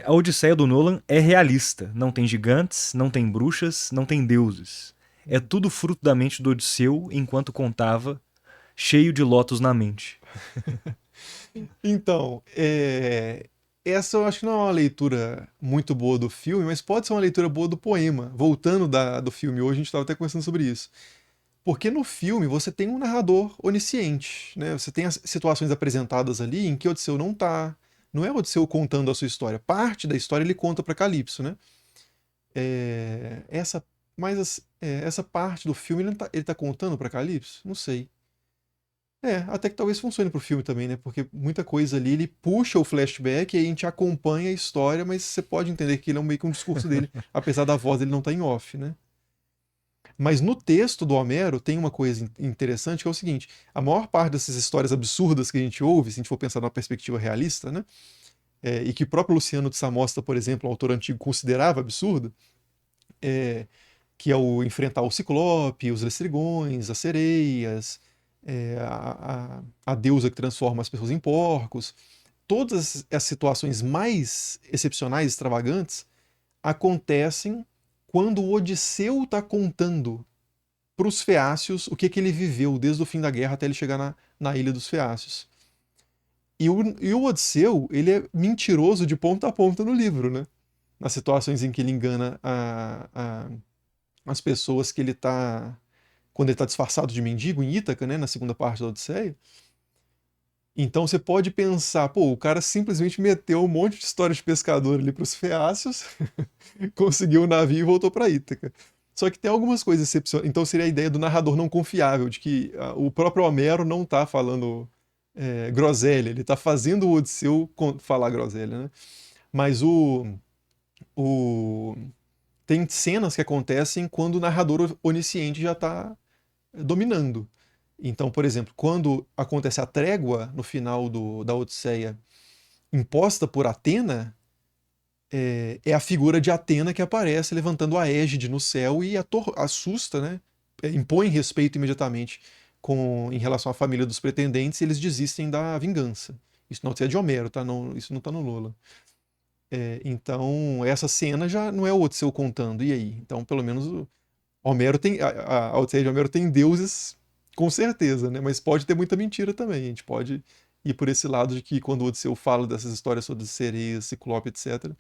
A Odisseia do Nolan é realista. Não tem gigantes, não tem bruxas, não tem deuses. É tudo fruto da mente do Odisseu enquanto contava, cheio de lotos na mente. Então, essa eu acho que não é uma leitura muito boa do filme, mas pode ser uma leitura boa do poema. Voltando do filme hoje, a gente estava até conversando sobre isso. Porque no filme você tem um narrador onisciente, né? Você tem as situações apresentadas ali em que Odisseu não tá. Não é Odisseu contando a sua história. Parte da história ele conta para Calypso, né? Essa, essa parte do filme ele tá contando para Calypso? Não sei. Até que talvez funcione pro filme também, né? Porque muita coisa ali, ele puxa o flashback e aí a gente acompanha a história, mas você pode entender que ele é meio que um discurso dele, apesar da voz dele não estar em off, né? Mas no texto do Homero tem uma coisa interessante que é o seguinte: a maior parte dessas histórias absurdas que a gente ouve, se a gente for pensar numa perspectiva realista, né? E que o próprio Luciano de Samosata, por exemplo, um autor antigo, considerava absurda, é, que é o enfrentar o Ciclope, os Lestrigões, as sereias, a deusa que transforma as pessoas em porcos. Todas as situações mais excepcionais, extravagantes, acontecem quando o Odisseu está contando para os Feácios o que ele viveu desde o fim da guerra até ele chegar na Ilha dos Feácios. E o Odisseu, ele é mentiroso de ponta a ponta no livro, né? Nas situações em que ele engana as pessoas que ele está quando ele está disfarçado de mendigo em Ítaca, né, na segunda parte da Odisseia. Então você pode pensar, pô, o cara simplesmente meteu um monte de história de pescador ali para os Feácios, conseguiu o navio e voltou para Ítaca. Só que tem algumas coisas excepcionais. Então seria a ideia do narrador não confiável, de que o próprio Homero não está falando groselha, ele está fazendo o Odisseu falar groselha, né? Mas o... tem cenas que acontecem quando o narrador onisciente já está dominando. Então, por exemplo, quando acontece a trégua no final da Odisseia, imposta por Atena, é a figura de Atena que aparece levantando a égide no céu e assusta, né? Impõe respeito imediatamente em relação à família dos pretendentes e eles desistem da vingança. Isso não é de Homero, tá? Não, isso não está no Lola. Então, essa cena já não é o Odisseu contando, e aí? Então, pelo menos Homero tem. A Odisseia de Homero tem deuses, com certeza, né? Mas pode ter muita mentira também. A gente pode ir por esse lado de que quando o Odisseu fala dessas histórias sobre sereias, ciclope, etc.,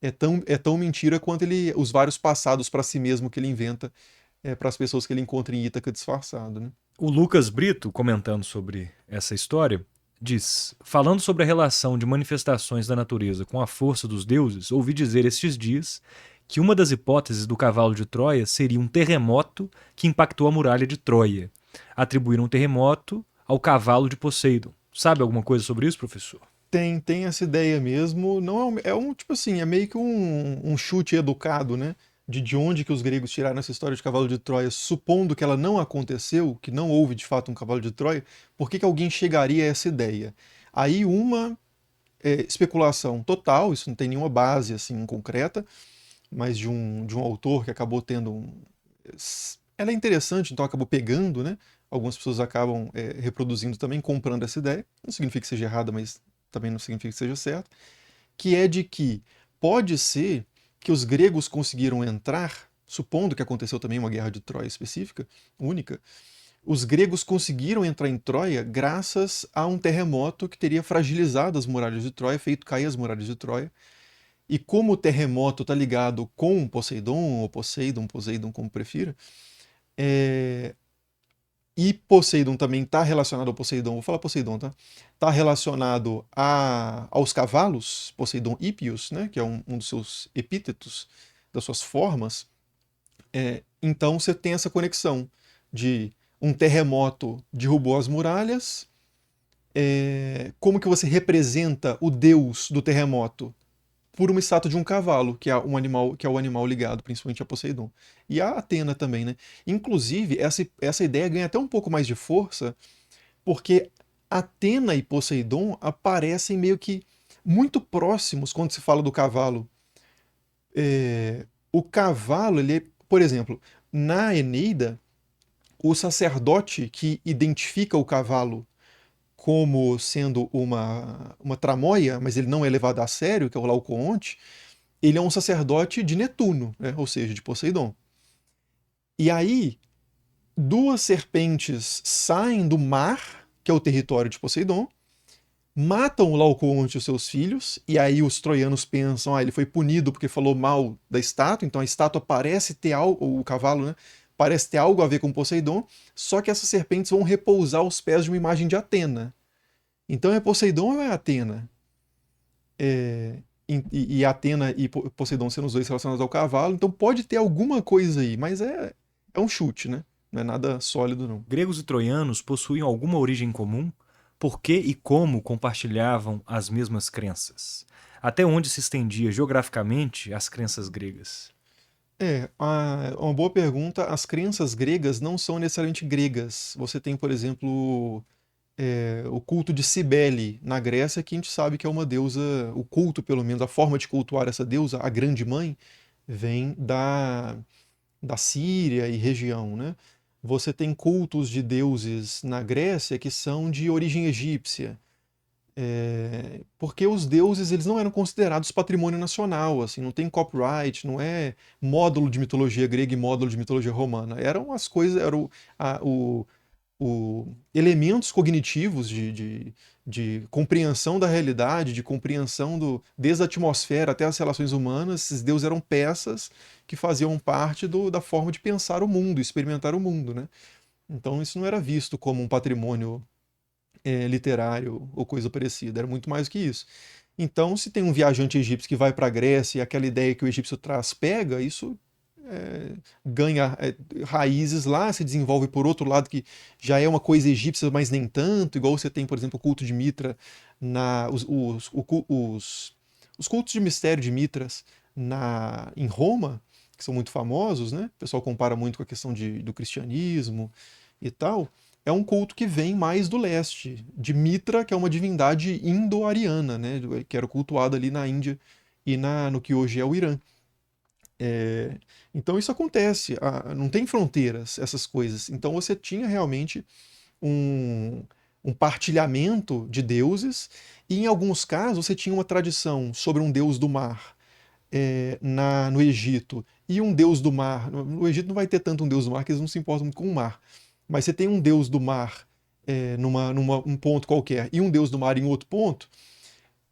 é tão mentira quanto os vários passados para si mesmo que ele inventa para as pessoas que ele encontra em Ítaca disfarçado, né? O Lucas Brito, comentando sobre essa história, diz: falando sobre a relação de manifestações da natureza com a força dos deuses, ouvi dizer estes dias que uma das hipóteses do cavalo de Troia seria um terremoto que impactou a muralha de Troia. Atribuíram um terremoto ao cavalo de Poseidon. Sabe alguma coisa sobre isso, professor? Tem essa ideia mesmo. Não tipo assim, é meio que um chute educado, né? De onde que os gregos tiraram essa história de cavalo de Troia, supondo que ela não aconteceu, que não houve de fato um cavalo de Troia, por que que alguém chegaria a essa ideia? Aí uma especulação total, isso não tem nenhuma base assim concreta, mas de um autor que acabou tendo ela é interessante, então acabou pegando, né? Algumas pessoas acabam reproduzindo também, comprando essa ideia. Não significa que seja errada, mas também não significa que seja certo. Que é de que pode ser que os gregos conseguiram entrar, supondo que aconteceu também uma guerra de Troia específica, única, os gregos conseguiram entrar em Troia graças a um terremoto que teria fragilizado as muralhas de Troia, feito cair as muralhas de Troia. E como o terremoto está ligado com Poseidon, ou Poseidon, como prefira, é, e Poseidon também está relacionado ao Poseidon, vou falar Poseidon, tá? Está relacionado aos cavalos, Poseidon Hípios, né? Que é um dos seus epítetos, das suas formas. Então você tem essa conexão de um terremoto derrubou as muralhas. Como que você representa o deus do terremoto? Por uma estátua de um cavalo, que é um animal, que é o animal ligado principalmente a Poseidon. E a Atena também, né? Inclusive, essa ideia ganha até um pouco mais de força, porque Atena e Poseidon aparecem meio que muito próximos quando se fala do cavalo. O cavalo, por exemplo, na Eneida, o sacerdote que identifica o cavalo como sendo uma tramóia, mas ele não é levado a sério, que é o Laocoonte, ele é um sacerdote de Netuno, né? Ou seja, de Poseidon. E aí, duas serpentes saem do mar, que é o território de Poseidon, matam o Laocoonte e os seus filhos, e aí os troianos pensam, ele foi punido porque falou mal da estátua, então a estátua parece ter algo, o cavalo, né? Parece ter algo a ver com Poseidon, só que essas serpentes vão repousar aos pés de uma imagem de Atena. Então é Poseidon ou é Atena? É, e Atena e Poseidon sendo os dois relacionados ao cavalo, então pode ter alguma coisa aí, mas é um chute, né? Não é nada sólido, não. Gregos e troianos possuíam alguma origem comum? Por que e como compartilhavam as mesmas crenças? Até onde se estendia geograficamente as crenças gregas? Uma boa pergunta. As crenças gregas não são necessariamente gregas. Você tem, por exemplo, o culto de Cibele na Grécia, que a gente sabe que é uma deusa, o culto, pelo menos, a forma de cultuar essa deusa, a Grande Mãe, vem da Síria e região, né? Você tem cultos de deuses na Grécia que são de origem egípcia. Porque os deuses eles não eram considerados patrimônio nacional, assim, não tem copyright, não é módulo de mitologia grega e módulo de mitologia romana. Eram as coisas, eram elementos cognitivos de compreensão da realidade, de compreensão desde a atmosfera até as relações humanas. Esses deuses eram peças que faziam parte da forma de pensar o mundo, experimentar o mundo, né? Então isso não era visto como um patrimônio literário ou coisa parecida, era muito mais do que isso. Então, se tem um viajante egípcio que vai para a Grécia e aquela ideia que o egípcio traz pega, isso ganha raízes lá, se desenvolve por outro lado que já é uma coisa egípcia, mas nem tanto, igual você tem, por exemplo, o culto de Mitra, os cultos de mistério de Mitras em Roma, que são muito famosos, né? O pessoal compara muito com a questão do cristianismo e tal. É um culto que vem mais do leste, de Mitra, que é uma divindade indo-ariana, né? Que era cultuada ali na Índia e no que hoje é o Irã. Então isso acontece, não tem fronteiras essas coisas. Então você tinha realmente um, um partilhamento de deuses, e em alguns casos você tinha uma tradição sobre um deus do mar no Egito, e um deus do mar. No Egito não vai ter tanto um deus do mar, que eles não se importam muito com o mar. Mas você tem um deus do mar um ponto qualquer e um deus do mar em outro ponto,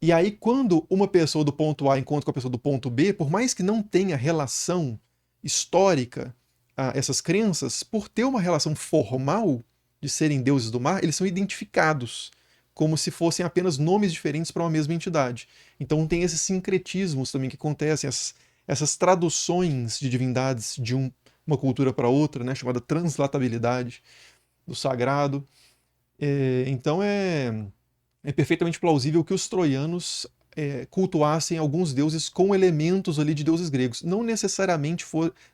e aí, quando uma pessoa do ponto A encontra com a pessoa do ponto B, por mais que não tenha relação histórica a essas crenças, por ter uma relação formal de serem deuses do mar, eles são identificados como se fossem apenas nomes diferentes para uma mesma entidade. Então tem esses sincretismos também que acontecem, essas traduções de divindades de uma cultura para outra, né, chamada translatabilidade do sagrado. Então é perfeitamente plausível que os troianos cultuassem alguns deuses com elementos ali de deuses gregos. Não necessariamente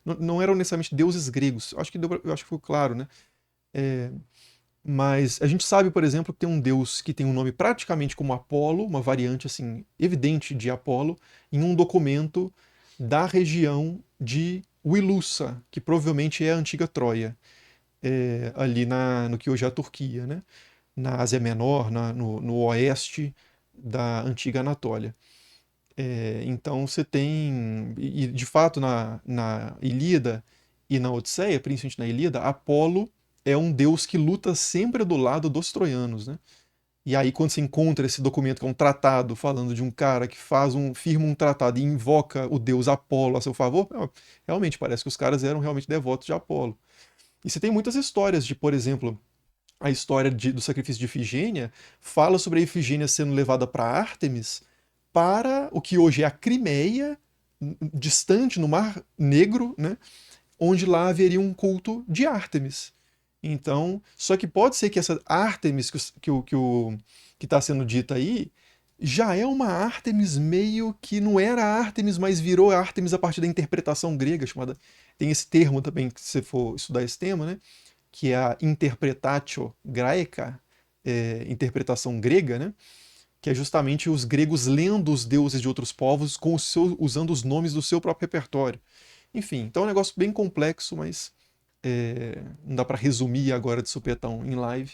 não eram necessariamente deuses gregos. Eu acho que ficou claro, né? É, mas a gente sabe, por exemplo, que tem um deus que tem um nome praticamente como Apolo, uma variante assim evidente de Apolo, em um documento da região de Wilusa, que provavelmente é a antiga Troia, ali no que hoje é a Turquia, né? Na Ásia Menor, no oeste da antiga Anatólia. Então você tem, e de fato na Ilíada e na Odisseia, principalmente na Ilíada, Apolo é um deus que luta sempre do lado dos troianos, né? E aí quando você encontra esse documento que é um tratado falando de um cara que firma um tratado e invoca o deus Apolo a seu favor, realmente parece que os caras eram realmente devotos de Apolo. E você tem muitas histórias de, por exemplo, a história do sacrifício de Ifigênia fala sobre a Ifigênia sendo levada para Ártemis, para o que hoje é a Crimeia, distante no Mar Negro, né, onde lá haveria um culto de Ártemis. Então, só que pode ser que essa Ártemis que está sendo dita aí já é uma Ártemis meio que não era Ártemis, mas virou Ártemis a partir da interpretação grega, chamada. Tem esse termo também, que se você for estudar esse tema, né? Que é a interpretatio graeca, interpretação grega, né? Que é justamente os gregos lendo os deuses de outros povos usando os nomes do seu próprio repertório. Enfim, então é um negócio bem complexo, mas não dá para resumir agora de supetão em live.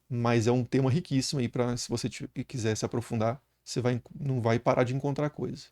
Mas é um tema riquíssimo aí para se você quiser se aprofundar, você não vai parar de encontrar coisa.